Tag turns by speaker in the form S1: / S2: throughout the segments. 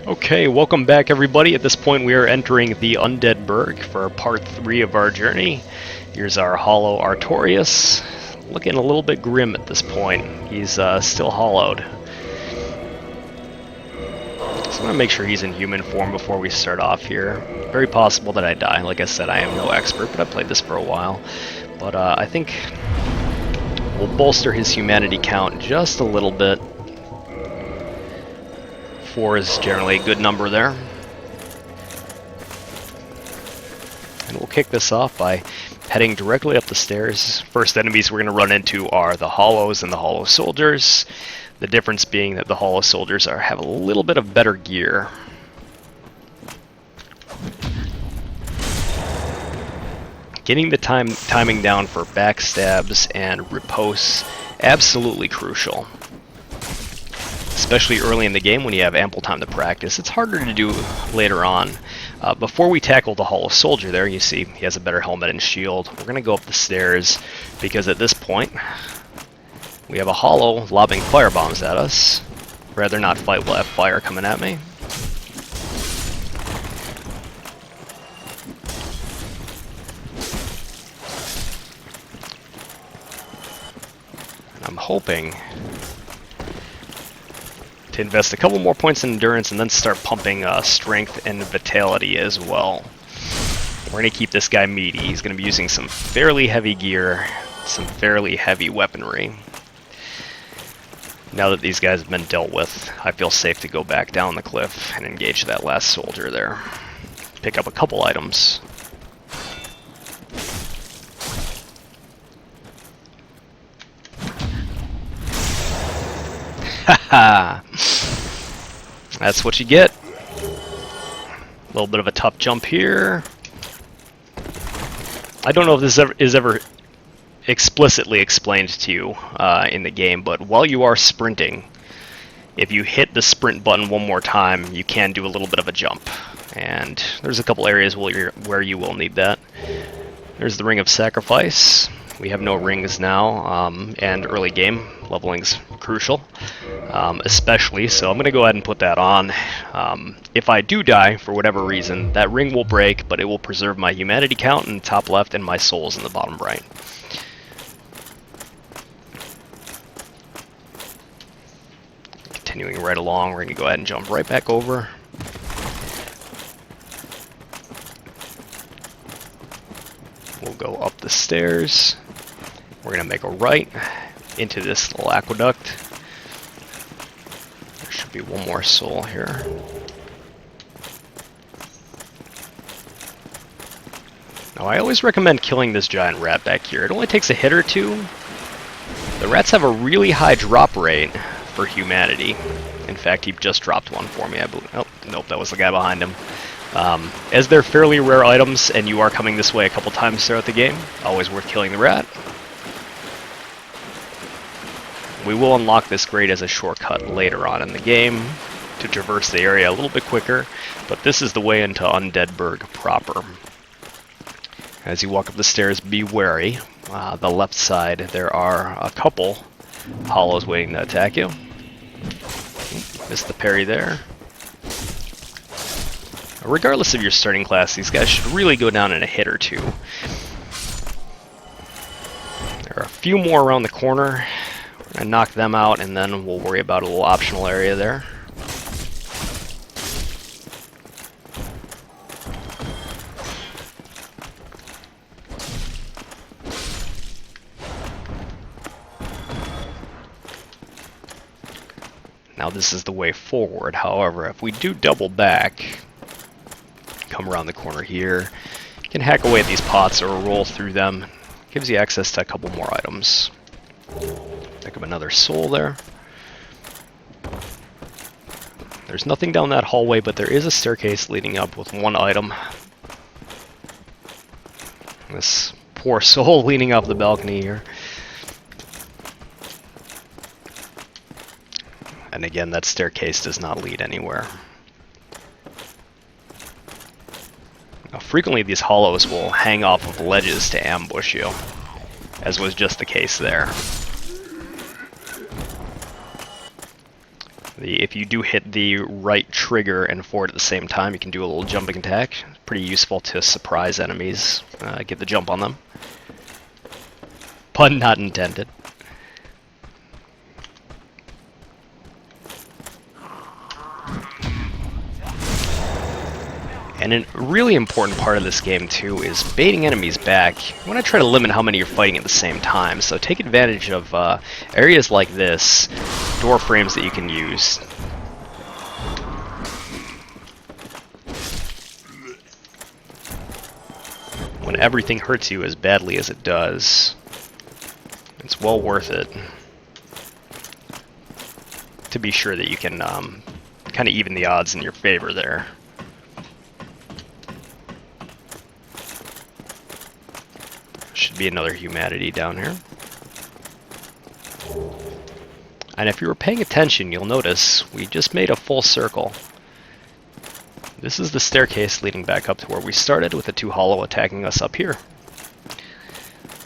S1: Okay, welcome back everybody. At this point we are entering the Undead Burg for part 3 of our journey. Here's our hollow Artorias, looking a little bit grim at this point. He's still hollowed. So I'm going to make sure he's in human form before we start off here. Very possible that I die. Like I said, I am no expert, but I've played this for a while. But I think we'll bolster his humanity count just a little bit. 4 is generally a good number there. And we'll kick this off by heading directly up the stairs. First enemies we're going to run into are the Hollows and the Hollow Soldiers. The difference being that the Hollow Soldiers have a little bit of better gear. Getting the timing down for backstabs and riposte, absolutely crucial. Especially early in the game when you have ample time to practice. It's harder to do later on. Before we tackle the Hollow Soldier there, you see he has a better helmet and shield. We're going to go up the stairs because at this point we have a Hollow lobbing fire bombs at us. Rather not fight, we'll have fire coming at me. I'm hoping to invest a couple more points in endurance and then start pumping strength and vitality as well. We're going to keep this guy meaty. He's going to be using some fairly heavy gear, some fairly heavy weaponry. Now that these guys have been dealt with, I feel safe to go back down the cliff and engage that last soldier there. Pick up a couple items. Haha! That's what you get. A little bit of a tough jump here. I don't know if this is ever explicitly explained to you in the game, but while you are sprinting, if you hit the sprint button one more time, you can do a little bit of a jump. And there's a couple areas where you will need that. There's the Ring of Sacrifice. We have no rings now, and early game leveling's crucial, especially, so I'm going to go ahead and put that on. If I do die, for whatever reason, that ring will break, but it will preserve my humanity count in the top left and my souls in the bottom right. Continuing right along, we're going to go ahead and jump right back over. We'll go up the stairs. We're going to make a right into this little aqueduct. There should be one more soul here. Now I always recommend killing this giant rat back here. It only takes a hit or two. The rats have a really high drop rate for humanity. In fact, he just dropped one for me, I believe. Oh, nope, that was the guy behind him. As they're fairly rare items, and you are coming this way a couple times throughout the game, always worth killing the rat. We will unlock this grade as a shortcut later on in the game to traverse the area a little bit quicker, but this is the way into Undead Burg proper. As you walk up the stairs, be wary. The left side, there are a couple hollows waiting to attack you. Missed the parry there. Regardless of your starting class, these guys should really go down in a hit or two. There are a few more around the corner. We're going to knock them out, and then we'll worry about a little optional area there. Now this is the way forward. However, if we do double back, come around the corner here, you can hack away at these pots or roll through them. Gives you access to a couple more items. Pick up another soul there. There's nothing down that hallway, but there is a staircase leading up with one item. This poor soul leaning off the balcony here. And again, that staircase does not lead anywhere. Now, frequently these hollows will hang off of ledges to ambush you, as was just the case there. If you do hit the right trigger and forward at the same time, you can do a little jumping attack. Pretty useful to surprise enemies, get the jump on them. Pun not intended. And a really important part of this game, too, is baiting enemies back. You want to try to limit how many you're fighting at the same time, so take advantage of areas like this, door frames that you can use. When everything hurts you as badly as it does, it's well worth it to be sure that you can kind of even the odds in your favor there. Should be another humanity down here. And if you were paying attention, you'll notice we just made a full circle. This is the staircase leading back up to where we started, with the two hollow attacking us up here.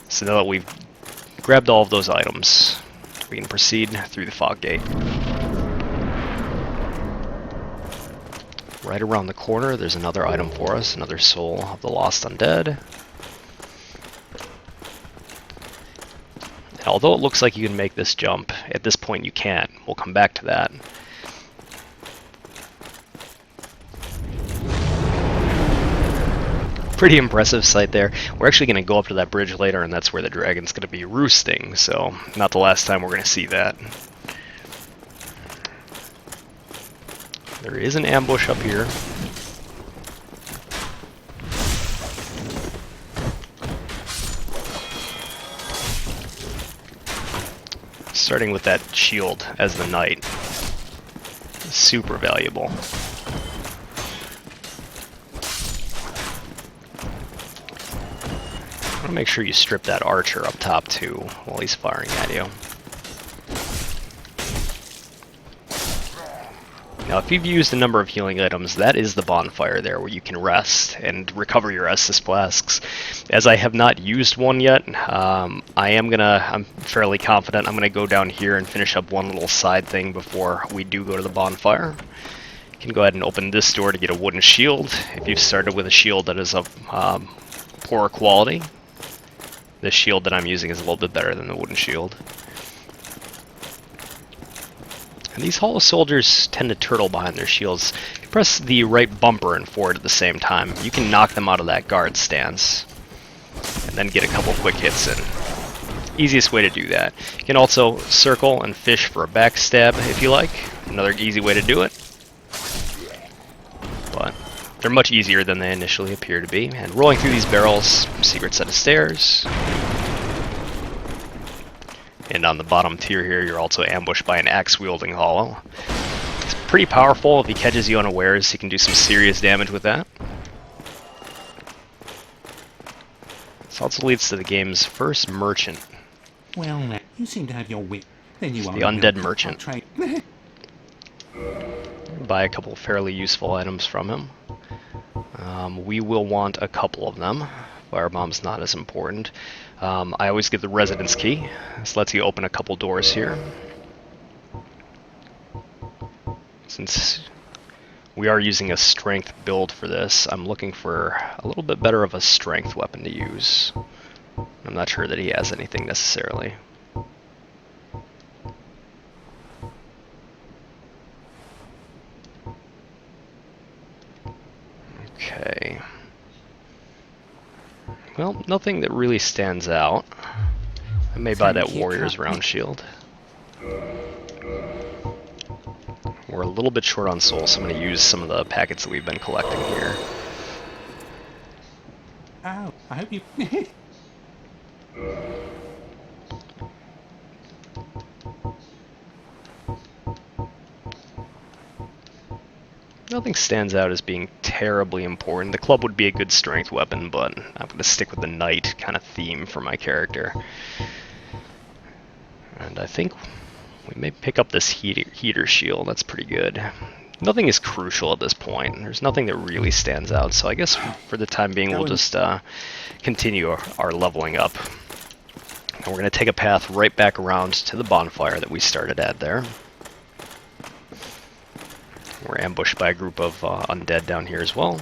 S1: So now that we've grabbed all of those items, we can proceed through the fog gate. Right around the corner, there's another item for us, another soul of the lost undead. Although it looks like you can make this jump, at this point you can't. We'll come back to that. Pretty impressive sight there. We're actually going to go up to that bridge later, and that's where the dragon's going to be roosting, so not the last time we're going to see that. There is an ambush up here. Starting with that shield as the knight. Super valuable. I want to make sure you strip that archer up top too while he's firing at you. Now if you've used a number of healing items, that is the bonfire there where you can rest and recover your Estus flasks. As I have not used one yet, I'm fairly confident I'm gonna go down here and finish up one little side thing before we do go to the bonfire. You can go ahead and open this door to get a wooden shield if you've started with a shield that is of poorer quality. This shield that I'm using is a little bit better than the wooden shield. And these hollow soldiers tend to turtle behind their shields. If you press the right bumper and forward at the same time, you can knock them out of that guard stance. And then get a couple quick hits in. Easiest way to do that. You can also circle and fish for a backstab if you like. Another easy way to do it. But they're much easier than they initially appear to be. And rolling through these barrels, secret set of stairs. And on the bottom tier here, you're also ambushed by an axe-wielding hollow. It's pretty powerful. If he catches you unawares, he can do some serious damage with that. This also leads to the game's first merchant.
S2: Well, you seem to have your wit. Then you are
S1: the Undead Merchant. Buy a couple fairly useful items from him. We will want a couple of them. Firebomb's not as important. I always get the residence key. This lets you open a couple doors here. Since we are using a strength build for this, I'm looking for a little bit better of a strength weapon to use. I'm not sure that he has anything necessarily. Okay. Well, nothing that really stands out. I may buy that Warrior's Round Shield. We're a little bit short on souls, so I'm going to use some of the packets that we've been collecting here.
S2: Oh, I hope you...
S1: Nothing stands out as being terribly important. The club would be a good strength weapon, but I'm going to stick with the knight kind of theme for my character. And I think we may pick up this heater shield. That's pretty good. Nothing is crucial at this point. There's nothing that really stands out, so I guess for the time being we'll just continue our leveling up. And we're going to take a path right back around to the bonfire that we started at there. We're ambushed by a group of undead down here as well.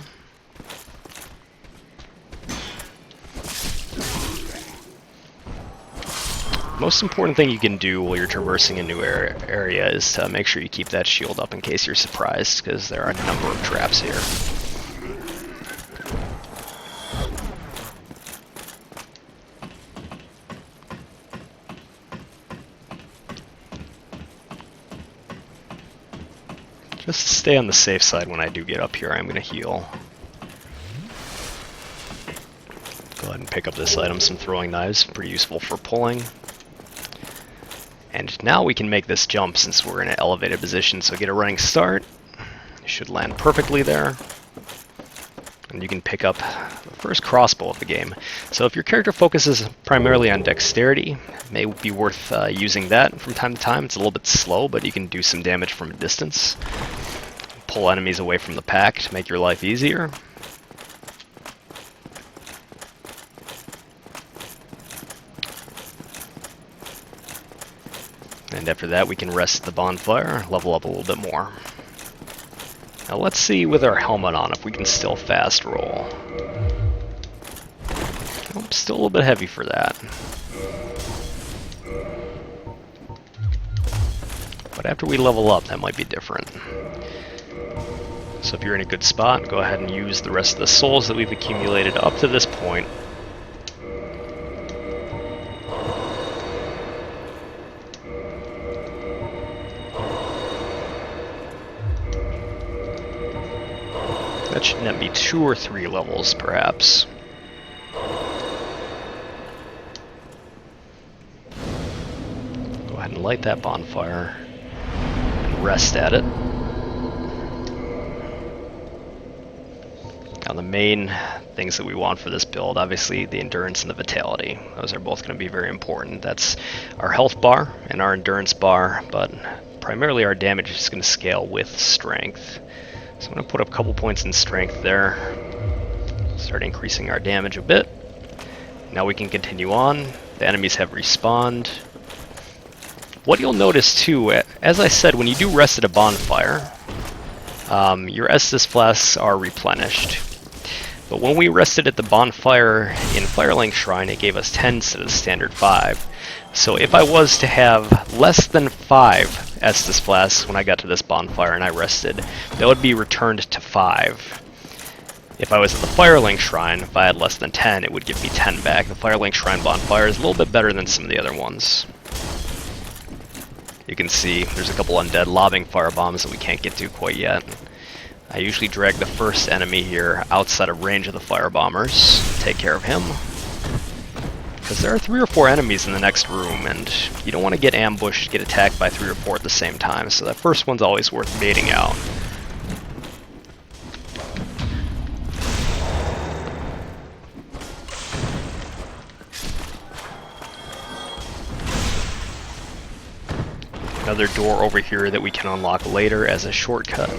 S1: Most important thing you can do while you're traversing a new area is to make sure you keep that shield up in case you're surprised, because there are a number of traps here. Just to stay on the safe side when I do get up here, I'm going to heal. Go ahead and pick up this item, some throwing knives, pretty useful for pulling. And now we can make this jump since we're in an elevated position, so get a running start. You should land perfectly there. And you can pick up the first crossbow of the game. So if your character focuses primarily on dexterity, it may be worth using that from time to time. It's a little bit slow, but you can do some damage from a distance. Pull enemies away from the pack to make your life easier. And after that, we can rest the bonfire, level up a little bit more. Now let's see with our helmet on if we can still fast roll. Oh, still a little bit heavy for that. But after we level up, that might be different. So if you're in a good spot, go ahead and use the rest of the souls that we've accumulated up to this point. That should net be 2 or 3 levels, perhaps. Go ahead and light that bonfire and rest at it. Now the main things that we want for this build, obviously the endurance and the vitality. Those are both going to be very important. That's our health bar and our endurance bar, but primarily our damage is going to scale with strength. So I'm going to put up a couple points in strength there. Start increasing our damage a bit. Now we can continue on. The enemies have respawned. What you'll notice too, as I said, when you do rest at a bonfire, your Estus flasks are replenished. But when we rested at the bonfire in Firelink Shrine, it gave us 10 instead of the standard 5. So if I was to have less than 5 Estus flasks when I got to this bonfire and I rested, that would be returned to 5. If I was at the Firelink Shrine, if I had less than 10, it would give me 10 back. The Firelink Shrine bonfire is a little bit better than some of the other ones. You can see there's a couple undead lobbing firebombs that we can't get to quite yet. I usually drag the first enemy here outside of range of the firebombers, take care of him. Because there are 3 or 4 enemies in the next room, and you don't want to get ambushed, get attacked by 3 or 4 at the same time, so that first one's always worth baiting out. Another door over here that we can unlock later as a shortcut.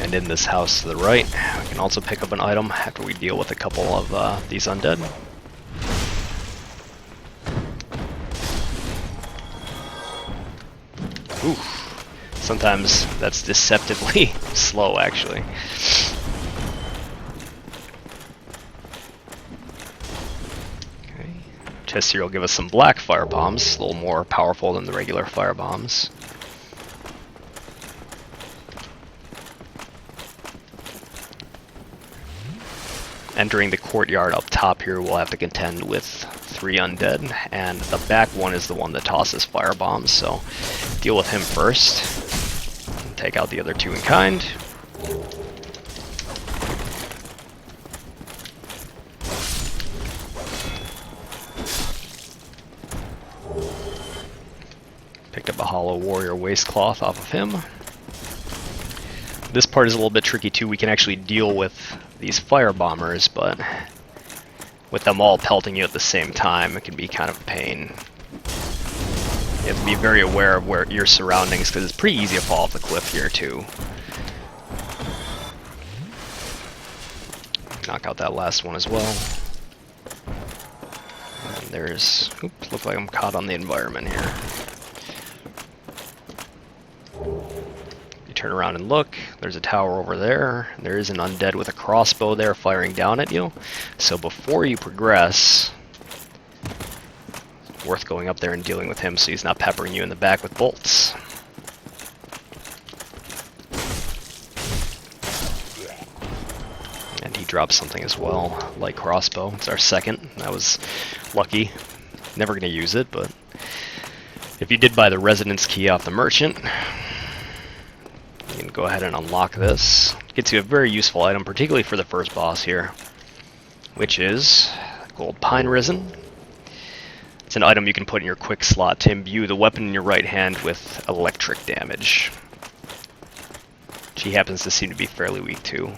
S1: And in this house to the right, we can also pick up an item after we deal with a couple of these undead. Oof. Sometimes that's deceptively slow, actually. Okay. Chest here will give us some black fire bombs, a little more powerful than the regular fire bombs. Entering the courtyard up top here, we'll have to contend with 3 undead, and the back one is the one that tosses fire bombs, so deal with him first. Take out the other 2 in kind. Picked up a hollow warrior waistcloth off of him. This part is a little bit tricky too. We can actually deal with these fire bombers, but with them all pelting you at the same time, it can be kind of a pain. You have to be very aware of where your surroundings, because it's pretty easy to fall off the cliff here too. Knock out that last one as well. And there's, oops, looks like I'm caught on the environment here. turn around and look. There's a tower over there. There is an undead with a crossbow there firing down at you. So before you progress, it's worth going up there and dealing with him so he's not peppering you in the back with bolts. And he drops something as well, light crossbow. It's our second. That was lucky. Never going to use it, but if you did buy the residence key off the merchant, you can go ahead and unlock this. Gets you a very useful item, particularly for the first boss here, which is gold pine resin. It's an item you can put in your quick slot to imbue the weapon in your right hand with electric damage. She happens to seem to be fairly weak too.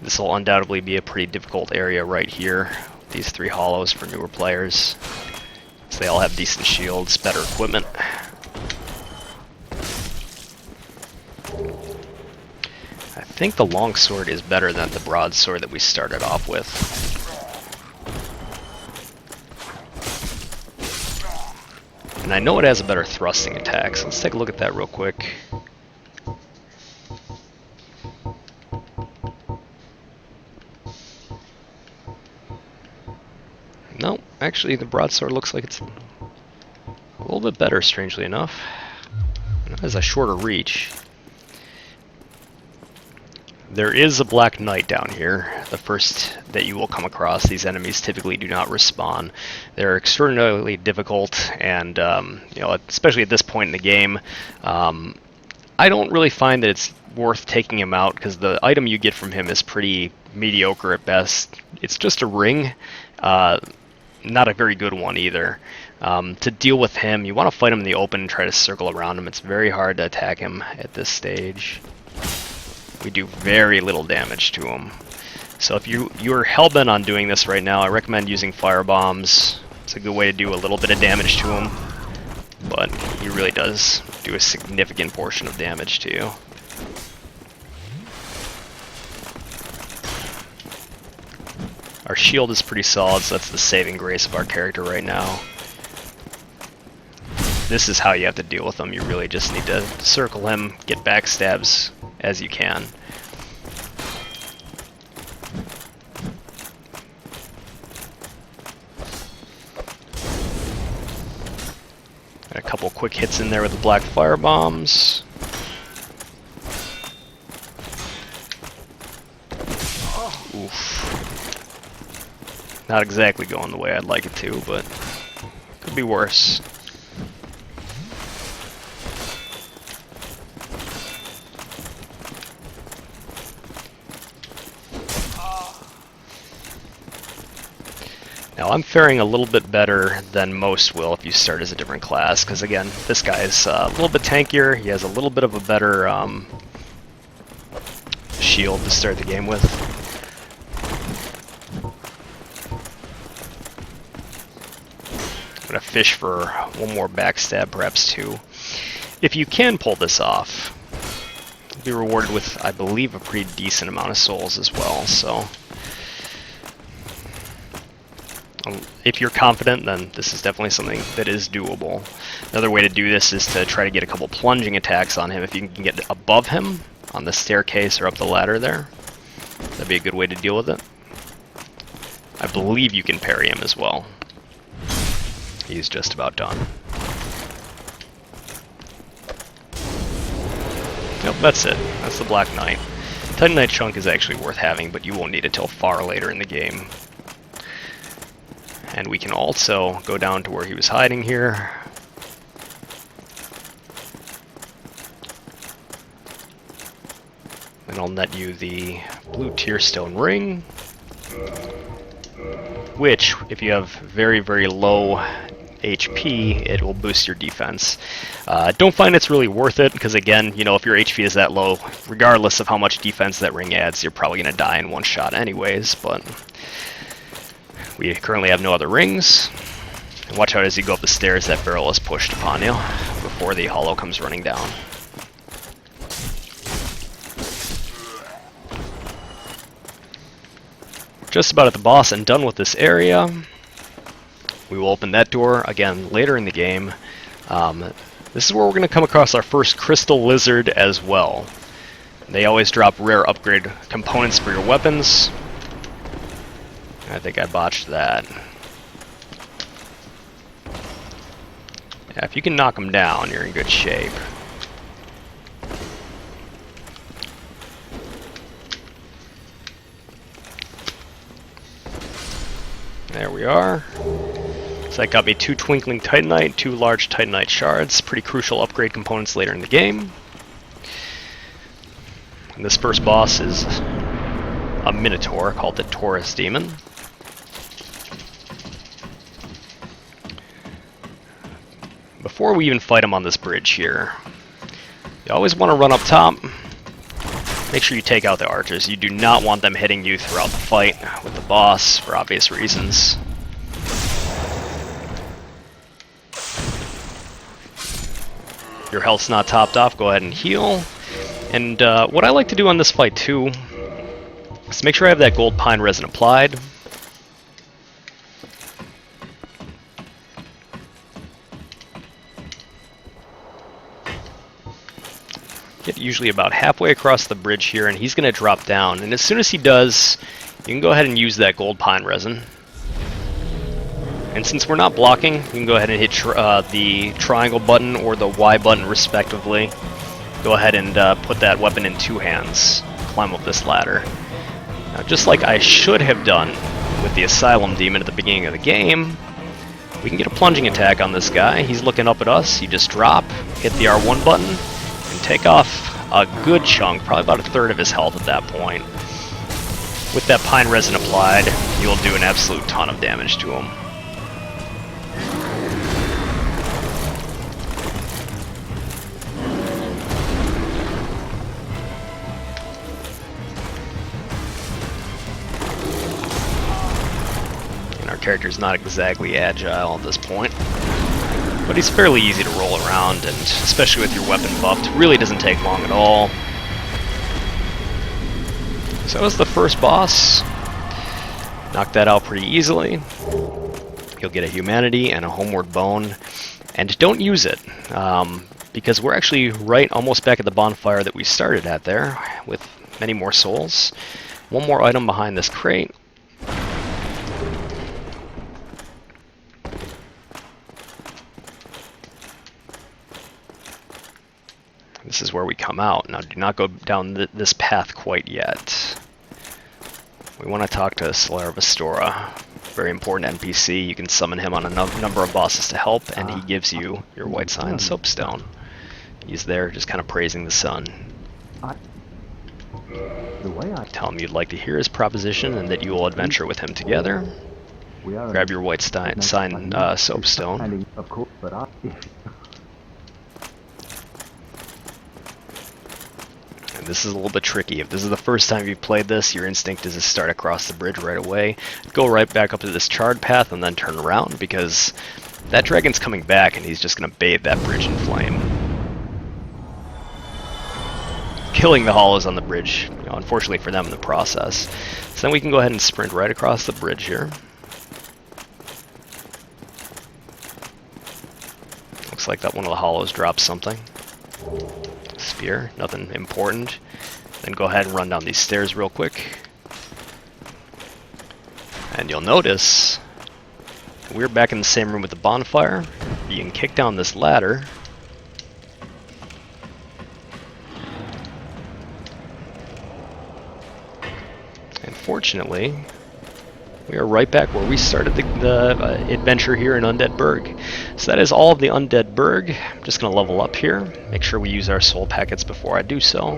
S1: This will undoubtedly be a pretty difficult area right here. These 3 hollows for newer players. So they all have decent shields, better equipment. I think the longsword is better than the broadsword that we started off with. And I know it has a better thrusting attack, so let's take a look at that real quick. No, actually the broadsword looks like it's a little bit better, strangely enough. It has a shorter reach. There is a Black Knight down here, the first that you will come across. These enemies typically do not respawn. They're extraordinarily difficult, and you know, especially at this point in the game, I don't really find that it's worth taking him out because the item you get from him is pretty mediocre at best. It's just a ring, not a very good one either. To deal with him, you want to fight him in the open and try to circle around him. It's very hard to attack him at this stage. We do very little damage to him. So if you're hellbent on doing this right now, I recommend using fire bombs. It's a good way to do a little bit of damage to him, but he really does do a significant portion of damage to you. Our shield is pretty solid, so that's the saving grace of our character right now. This is how you have to deal with him. You really just need to circle him, get backstabs as you can. And a couple quick hits in there with the black fire bombs. Oof. Not exactly going the way I'd like it to, but could be worse. Now I'm faring a little bit better than most will if you start as a different class, because again, this guy is a little bit tankier, he has a little bit of a better shield to start the game with. I'm going to fish for one more backstab, perhaps two. If you can pull this off, you'll be rewarded with, I believe, a pretty decent amount of souls as well, so if you're confident, then this is definitely something that is doable. Another way to do this is to try to get a couple plunging attacks on him. If you can get above him on the staircase or up the ladder there, that'd be a good way to deal with it. I believe you can parry him as well. He's just about done. Yep, that's it. That's the Black Knight. Titanite chunk is actually worth having, but you won't need it till far later in the game. And we can also go down to where he was hiding here. And I'll net you the blue tearstone ring, which, if you have very, very low HP, it will boost your defense. Don't find it's really worth it, because again, you know, if your HP is that low, regardless of how much defense that ring adds, you're probably going to die in one shot anyways, but we currently have no other rings. And watch out as you go up the stairs, that barrel is pushed upon you before the hollow comes running down. Just about at the boss and done with this area. We will open that door again later in the game. This is where we're going to come across our first crystal lizard as well. They always drop rare upgrade components for your weapons. I think I botched that. Yeah, if you can knock them down, you're in good shape. There we are. So that got me 2 Twinkling Titanite, 2 large Titanite shards, pretty crucial upgrade components later in the game. And this first boss is a Minotaur called the Taurus Demon. Before we even fight him on this bridge here, you always want to run up top. Make sure you take out the archers. You do not want them hitting you throughout the fight with the boss for obvious reasons. Your health's not topped off, go ahead and heal. And what I like to do on this fight too is make sure I have that gold pine resin applied. Get usually about halfway across the bridge here, and he's going to drop down. And as soon as he does, you can go ahead and use that gold pine resin. And since we're not blocking, you can go ahead and hit the triangle button or the Y button respectively. Go ahead and put that weapon in 2 hands. Climb up this ladder. Now, just like I should have done with the Asylum Demon at the beginning of the game, we can get a plunging attack on this guy. He's looking up at us. You just drop, hit the R1 button, and take off a good chunk, probably about 1/3 of his health at that point. With that pine resin applied, you'll do an absolute ton of damage to him. And our character's not exactly agile at this point, but he's fairly easy to roll around, and especially with your weapon buffed, really doesn't take long at all. So that was the first boss. Knocked that out pretty easily. You'll get a humanity and a homeward bone, and don't use it, because we're actually right almost back at the bonfire that we started at there, with many more souls. One more item behind this crate. This is where we come out. Now, do not go down this path quite yet. We want to talk to Slara, very important NPC. You can summon him on a number of bosses to help, and he gives you your white sign soapstone. He's there just kind of praising the sun. Tell him you'd like to hear his proposition and that you will adventure with him together. Grab your white sign soapstone. And this is a little bit tricky. If this is the first time you've played this, your instinct is to start across the bridge right away, go right back up to this charred path, and then turn around, because that dragon's coming back and he's just going to bathe that bridge in flame. Killing the hollows on the bridge, unfortunately for them in the process. So then we can go ahead and sprint right across the bridge here. Looks like that one of the hollows dropped something. Spear, nothing important. Then go ahead and run down these stairs real quick. And you'll notice we're back in the same room with the bonfire. You can kick down this ladder. And fortunately, we are right back where we started the adventure here in Undead Burg. So that is all of the Undead Burg. I'm just going to level up here. Make sure we use our soul packets before I do so.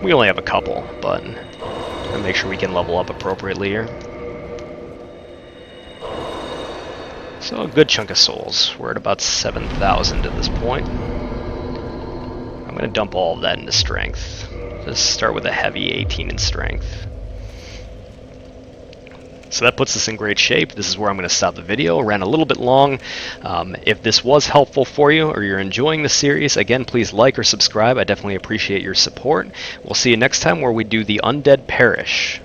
S1: We only have a couple, but I'll make sure we can level up appropriately here. So a good chunk of souls. We're at about 7,000 at this point. I'm going to dump all of that into strength. Just start with a heavy 18 in strength. So that puts us in great shape. This is where I'm going to stop the video. Ran a little bit long. If this was helpful for you or you're enjoying the series, again, please like or subscribe. I definitely appreciate your support. We'll see you next time where we do the Undead Parrish.